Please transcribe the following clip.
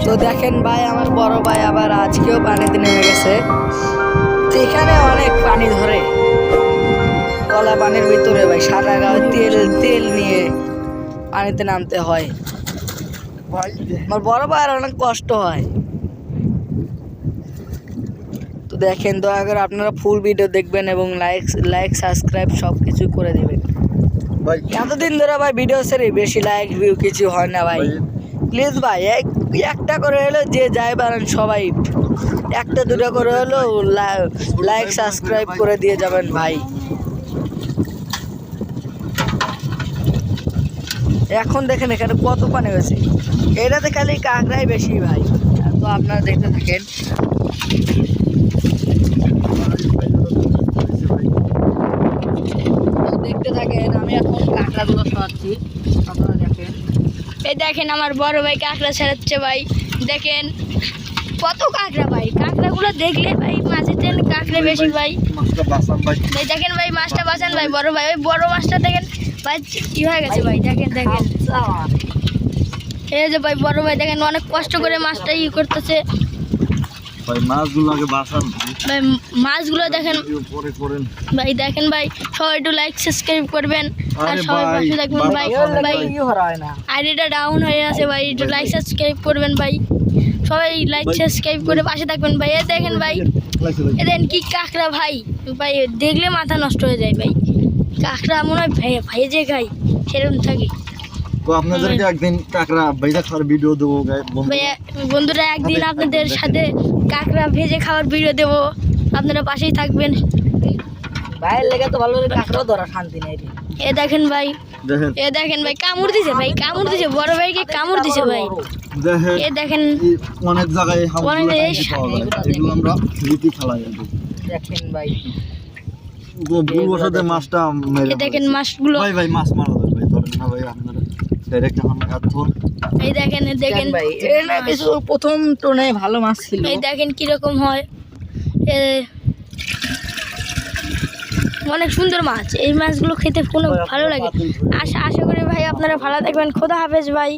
তো দেখেন ভাই, আমার বড় ভাই আবার আজকেও পানিতে নেমে গেছে। তো এখানে অনেক পানি ধরে, কলা পানির ভিতরে ভাই সাদা গায়ে তেল তেল নিয়ে পানিতে নামতে হয়। আমার বড় ভাইয়ের অনেক কষ্ট হয়। তো দেখেন, দয়া করে আপনারা ফুল ভিডিও দেখবেন এবং লাইক সাবস্ক্রাইব সব কিছু করে দেবেন। এতদিন ধরে ভাই ভিডিও ছেড়ে বেশি লাইক ভিউ কিছু হয় না ভাই। প্লিজ ভাই একটা করে হলো যে যাই পারেন সবাই একটা দুটো করে হলো লাইক সাবস্ক্রাইব করে দিয়ে যাবেন ভাই। এখন দেখেন এখানে কত পানি হয়েছে, এটাতে খালি কাঁকড়াই বেশি ভাই। তো আপনারা দেখতে থাকেন। দেখতে থাকেন, আমি এখন কাঁকড়াগুলো সরাচ্ছি, আপনারা দেখেন। এই দেখেন আমার বড় ভাই কাঁকড়া ছাড়াচ্ছে ভাই। দেখেন কত কাঁকড়া ভাই, কাঁকড়াগুলো দেখলে ভাই মাছের তেল কাঁকড়া বেশি ভাই। ভাই দেখেন ভাই মাছটা বাঁচান ভাই, বড় ভাই ওই বড় মাছটা দেখেন ভাই কি হয়ে গেছে ভাই। দেখেন দেখেন এই যে ভাই বড় ভাই দেখেন অনেক কষ্ট করে মাছটা করতেছে ভাই। মাছগুলোকে বাঁচান ভাই, মাছগুলো দেখেন ভাই। দেখেন ভাই সবাই একটু লাইক সাবস্ক্রাইব করবেন আর সবাই পাশে থাকবেন ভাই। ভাই আইডিটা ডাউন হয়ে আছে ভাই, একটু লাইক সাবস্ক্রাইব করবেন ভাই। সবাই লাইক সাবস্ক্রাইব করে পাশে থাকবেন ভাই। এ দেখেন ভাই, এ দেখেন কি কাঁকড়া ভাই। ভাই দেখলে মাথা নষ্ট হয়ে যায় ভাই। কাঁকড়া মনে হয় ভেজে খাই সেরকম থাকে। তো আপনাদেরকে একদিন কাঁকড়া ভেজে খাওয়ার ভিডিও দেবো বন্ধুরা, একদিন আপনাদের সাথে কাঁকড়া ভেজে খাওয়ার ভিডিও দেবো, আপনারা পাশেই থাকবেন। ভাইয়ের লেগে তো ভালো কাঁকড়াও ধরা শান্তি নেই। এ দেখেন ভাই, এ দেখেন ভাই কামড় দিছে ভাই, কামড় দিছে বড় ভাইকে কামড় দিছে ভাই। এ দেখেন অনেক জায়গায় এগুলো আমরা রীতি খেলা যায়। দেখেন ভাই ভুল বসাতে মাছটা এ দেখেন মাছগুলো ভাই ভাই মাছ মারা যাবে ভাই, ধরেন না ভাই আপনারা ডাইরেক্ট আমরা হাত ধর। এই দেখেন দেখেন ভাই এটা কিছু প্রথম টোনে ভালো মাছ ছিল। এই দেখেন কিরকম হয়, অনেক সুন্দর মাছ। এই মাছগুলো খেতে কোনো ভালো লাগে। আশা করি ভাই আপনারা ভালো থাকবেন। খোদা হাফেজ ভাই।